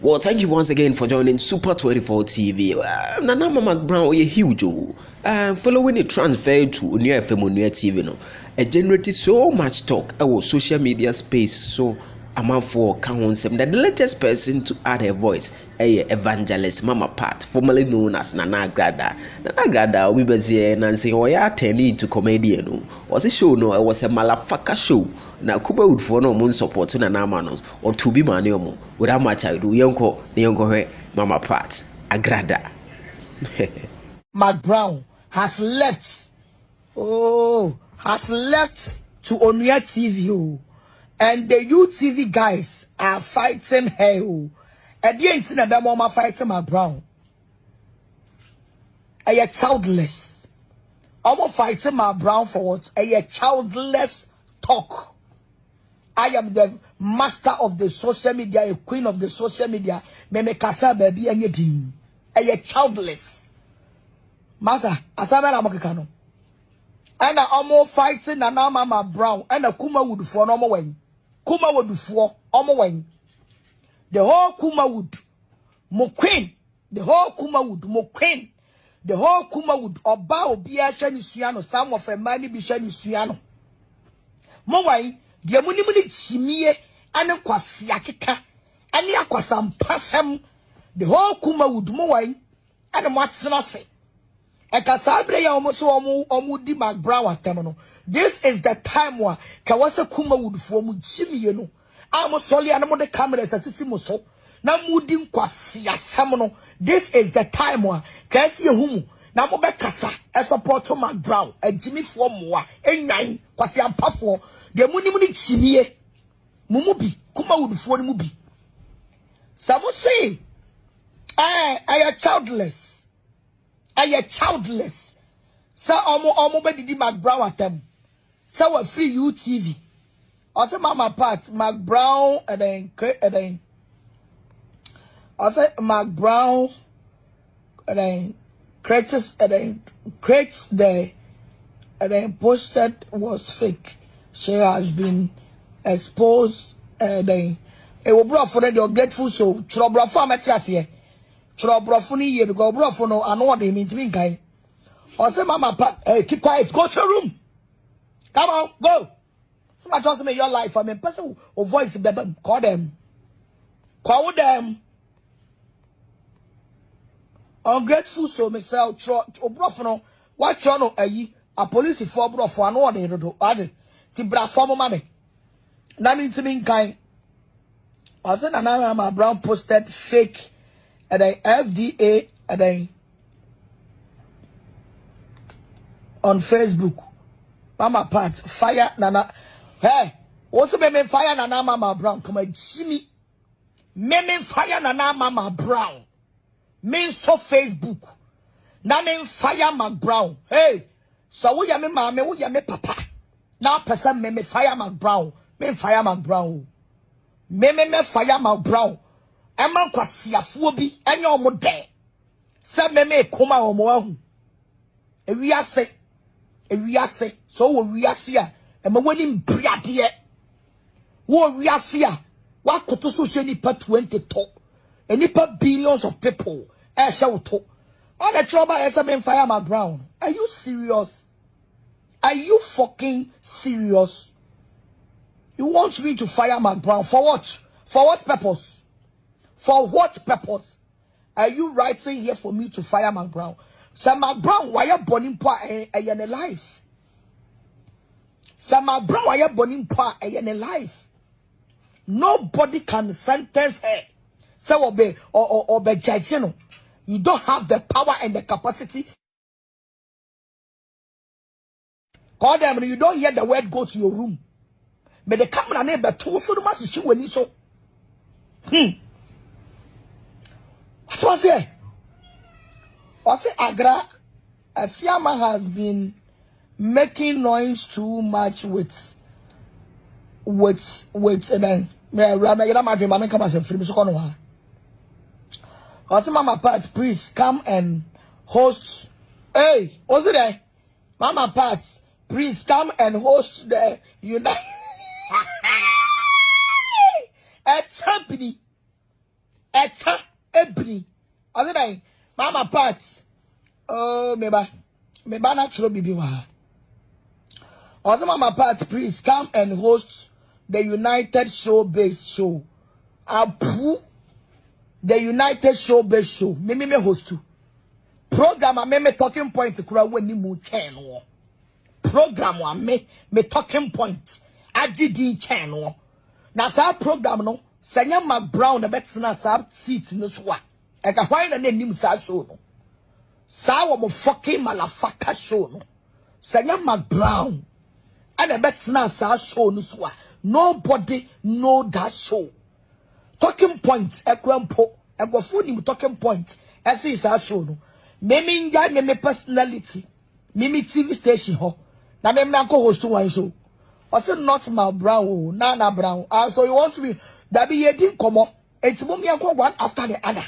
Well, thank you once again for joining Super 24 TV. Nana Ama McBrown, you're huge. Following the transfer to New FM on New TV, it generated so much talk about social media space. So I'm out for council that the latest person to add her voice, evangelist Mama Pat, formerly known as Nana Agradaa. Nana Agradaa, we was here and saying, "Oh, yeah, turning to comedian." Was a show? No, it was a Madafaka show. Now, Kumawood for no moon support to Nana Ama or to be maniomo. Without much I do, Yonko, Mama Pat Agradaa. McBrown has left. Has left to Onia TV. And the UTV guys are fighting her. And the ain't seen a mama fighting McBrown. Are you childless? I'm fighting McBrown for what? Are you childless talk? I am the master of the social media, a queen of the social media. Me kasa baby anything. Are you childless? Master, asama na mokekano. And I'm fighting Nana Ama McBrown and a Kumawood for no more. Kumawood for Omowen. The whole Kumawood, mo queen. The whole Kumawood, mo queen. The whole Kumawood, Oba Obia Shani Suano, some of a money be Shani Suano. Mowai, the Munimuni Chimie, and a Kwasiakika, and the Aquasam Passam, the whole Kumawood, Mowai, and a Matsanase. Ekasabre ya omudi McBrown atemono. This is the time wa kawase Kumawood for mu chimi yenu. Amo soli anamo de cameras asisi muso. Na mudi nkwasi asamono. This is the time wa kasi yehumu. Na mo be kasa e support McBrown. E jimi for moa. E nyan kwasi ampafo. De muni chimie. Mumubi Kumawood for ni mubi. Some say I am childless. Are you childless? So omo be didi McBrown atem. So we free UTV. Also Mama Pat McBrown and then also McBrown and then creates the and then posted was fake. She has been exposed and then it will brought for the grateful so trouble for Matias Troubleful year to go brofo no I know what they mean to me guy. Or say Mama Pat, hey, keep quiet, go to your room. Come on, go. Somebody tells me your life. I mean person who voice them. Call them. Call them. Ungrateful so myself brofo no what you know a police for brofo I know what they do. Ade. Ti bra form money. That means to me guy. I said Nana Ama McBrown posted fake and then FDA and then on Facebook. Mama Pat fire Nana. Hey, also me fire Nana Ama McBrown. Come on, Jimmy. Me fire Nana Ama McBrown. Me so Facebook. Na me fire McBrown. Hey, so we ya me mama, we ya me papa. Now person me fire McBrown. Me fire McBrown. Me fire McBrown. Emma kwasiafo bi enye omo de se meme koma omo ahu ewiase so wo wiase a ema wani mbriade wo wiase a wakoto so hwe nipa 20 to enipa billions of people e hwe to all the trouble is me fire McBrown. Are you serious? Are you fucking serious? You want me to fire McBrown for what? For what purpose? For what purpose are you writing here for me to fire McBrown? So McBrown, why you burning poor in life? So McBrown, why you burning poor in life? Nobody can sentence her. So obey or be judge. You don't have the power and the capacity. Call them. You don't hear the word go to your room. But the camera neighbor told so much she when you so. What was it? Was it Agradaa? Asiama has been making noise too much with then Mama Pat, please come and host. Hey, what's it there? Mama Pat, please come and host the United. A Eta ebri. Other than Mama Pat. Oh, meba na chro bibi wa. Also, Mama Pat, please come and host the United Showbiz show. Apu the United Showbiz show. Me host too. Program a me talking point kura weni mu channel. Program wa me talking point. AGD channel. Na sa program no. Nana McBrown na betina sa seat no so a. Eka why na nim sa show no. Sa wo mo fucking Madafaka show no. Nana McBrown. And the betina sa show no so a. Nobody know that show. Talking points ekwempo. Egwafo ni talking points. Ese is our show no. Memi nga me personality. Mimi TV station ho. Na me na ko host one show. Also not McBrown, Nana Brown. So you want to be that be yedin komo. It's mo me one after the other.